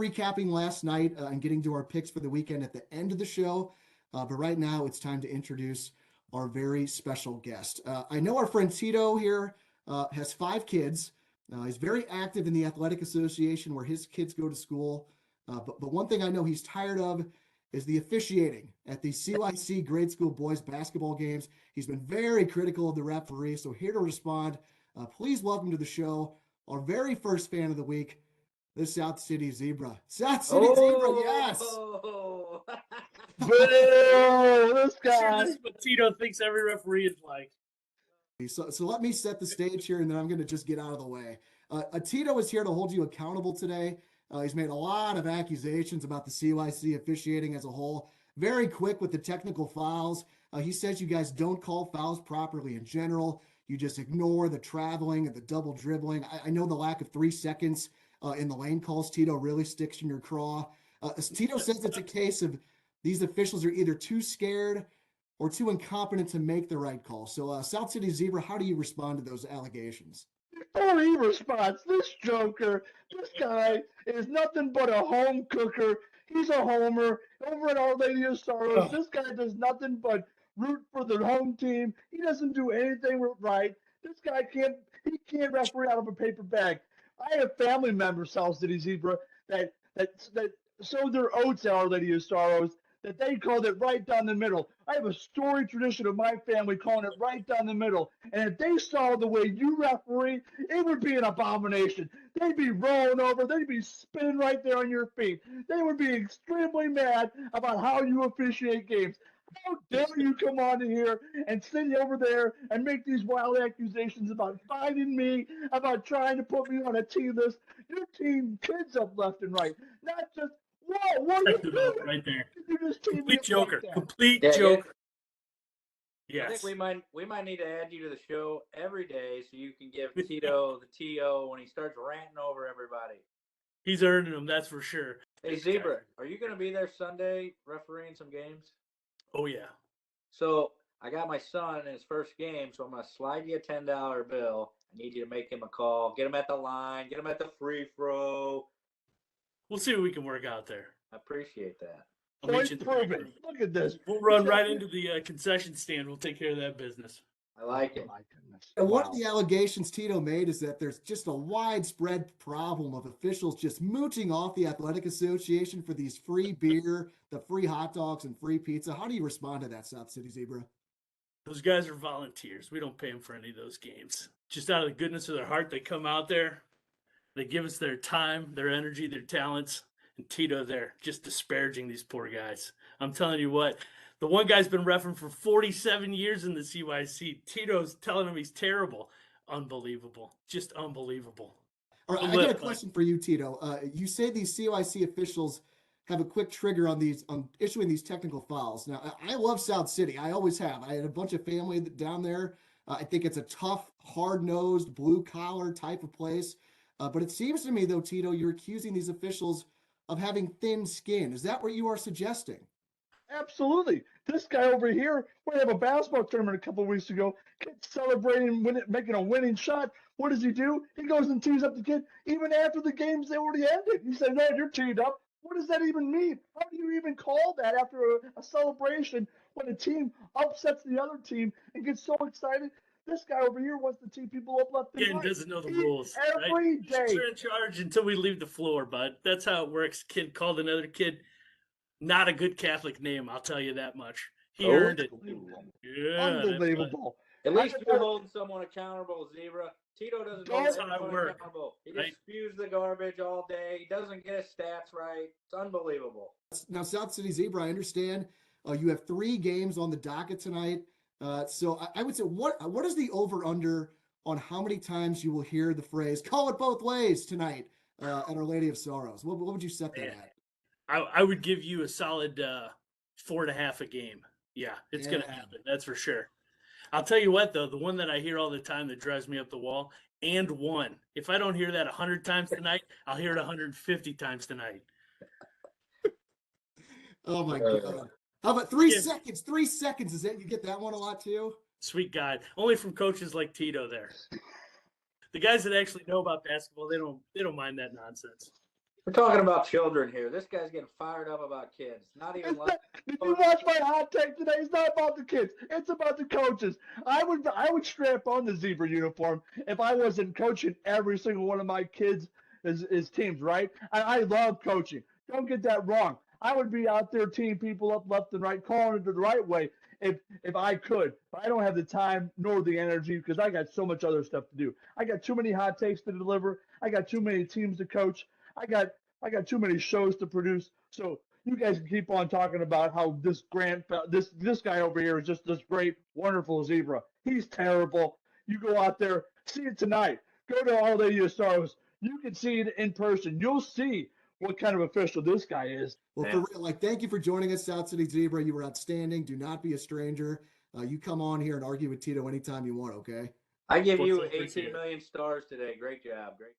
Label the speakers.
Speaker 1: recapping last night and getting to our picks for the weekend at the end of the show. But right now, it's time to introduce our very special guest. I know our friend Tito here has 5 kids. He's very active in the athletic association where his kids go to school. But one thing I know he's tired of is the officiating at the CYC grade school boys basketball games. He's been very critical of the referee. So here to respond, please welcome to the show our very first fan of the week, the South City Zebra. South City Zebra, yes.
Speaker 2: Boo! This guy.
Speaker 3: Sure, this is what Tito thinks every referee is like.
Speaker 1: So let me set the stage here, and then I'm going to just get out of the way. Tito is here to hold you accountable today. He's made a lot of accusations about the CYC officiating as a whole. Very quick with the technical fouls. He says you guys don't call fouls properly in general. You just ignore the traveling and the double dribbling. I know the lack of 3 seconds in the lane calls, Tito, really sticks in your craw. Tito says it's a case of these officials are either too scared or too incompetent to make the right call. So South City Zebra, how do you respond to those allegations?
Speaker 2: Before he responds, this joker, this guy is nothing but a home cooker. He's a homer over at Our Lady of Sorrows. This guy does nothing but root for the home team. He doesn't do anything right. This guy can't referee out of a paper bag. I have family members, South City Zebra, that sowed their oats at Our Lady of Sorrows, that they called it right down the middle. I have a storied tradition of my family calling it right down the middle. And if they saw the way you referee, it would be an abomination. They'd be rolling over. They'd be spinning right there on your feet. They would be extremely mad about how you officiate games. How dare you come on here and sit over there and make these wild accusations about finding me, about trying to put me on a team list. Your team kids up left and right, not just whoa, what are you doing?
Speaker 3: Right there.
Speaker 2: You just team
Speaker 3: Complete joker.
Speaker 2: like
Speaker 3: Complete
Speaker 4: Yeah,
Speaker 3: joker.
Speaker 4: I think we might need to add you to the show every day so you can give Tito the TO when he starts ranting over everybody.
Speaker 3: He's earning them, that's for sure.
Speaker 4: Hey Zebra, are you going to be there Sunday refereeing some games?
Speaker 3: Oh yeah.
Speaker 4: So I got my son in his first game, so I'm going to slide you a $10 bill. I need you to make him a call, get him at the line, get him at the free throw.
Speaker 3: We'll see what we can work out there.
Speaker 4: I appreciate that.
Speaker 3: I'll meet you at the break room.
Speaker 2: Look at this.
Speaker 3: We'll run right into the concession stand. We'll take care of that business.
Speaker 4: I like it.
Speaker 2: My goodness.
Speaker 1: And one of the allegations Tito made is that there's just a widespread problem of officials just mooching off the athletic association for these free beer, the free hot dogs, and free pizza. How do you respond to that, South City Zebra?
Speaker 3: Those guys are volunteers. We don't pay them for any of those games. Just out of the goodness of their heart, they come out there. They give us their time, their energy, their talents. And Tito there, just disparaging these poor guys. I'm telling you what, the one guy's been reffing for 47 years in the CYC. Tito's telling him he's terrible. Unbelievable. Just unbelievable.
Speaker 1: All right, I got a question for you, Tito. You say these CYC officials have a quick trigger on issuing these technical fouls. Now, I love South City. I always have. I had a bunch of family down there. I think it's a tough, hard-nosed, blue-collar type of place. But it seems to me, though, Tito, you're accusing these officials of having thin skin. Is that what you are suggesting?
Speaker 2: Absolutely. This guy over here, we have a basketball tournament a couple of weeks ago, kid celebrating, making a winning shot. What does he do? He goes and tees up the kid even after the game's already ended. He said, no, you're teed up. What does that even mean? How do you even call that after a celebration when a team upsets the other team and gets so excited? This guy over here wants to tee people up left and right.
Speaker 3: Doesn't know the rules.
Speaker 2: Every day.
Speaker 3: You're in charge until we leave the floor, bud. That's how it works. Kid called another kid not a good Catholic name, I'll tell you that much. He earned it.
Speaker 2: Yeah, unbelievable.
Speaker 4: At least you're holding someone accountable, Zebra. Tito doesn't hold anyone accountable. He just spews the garbage all day. He doesn't get his stats right. It's unbelievable.
Speaker 1: Now, South City Zebra, I understand you have 3 games on the docket tonight. So I would say, what is the over-under on how many times you will hear the phrase, call it both ways tonight at Our Lady of Sorrows? What would you set that at?
Speaker 3: I would give you a solid 4.5 a game. Yeah, it's going to happen. That's for sure. I'll tell you what, though, the one that I hear all the time that drives me up the wall, and one. If I don't hear that 100 times tonight, I'll hear it 150 times tonight.
Speaker 1: Oh, my God. How about 3 seconds? 3 seconds. Is that you get that one a lot, too?
Speaker 3: Sweet God. Only from coaches like Tito there. The guys that actually know about basketball, they don't mind that nonsense.
Speaker 4: We're talking about children here. This guy's getting fired up about kids. Not even like.
Speaker 2: Did you watch my hot take today? It's not about the kids. It's about the coaches. I would strap on the zebra uniform if I wasn't coaching every single one of my kids' his teams, right? I love coaching. Don't get that wrong. I would be out there teeing people up left and right, calling it the right way if I could. But I don't have the time nor the energy because I got so much other stuff to do. I got too many hot takes to deliver. I got too many teams to coach. I got too many shows to produce. So you guys can keep on talking about how this guy over here is just this great, wonderful zebra. He's terrible. You go out there, see it tonight. Go to All Lady of Stars. You can see it in person. You'll see what kind of official this guy is.
Speaker 1: Well, for real, thank you for joining us, South City Zebra. You were outstanding. Do not be a stranger. You come on here and argue with Tito anytime you want, okay?
Speaker 4: I give you 18 million stars today. Great job. Great.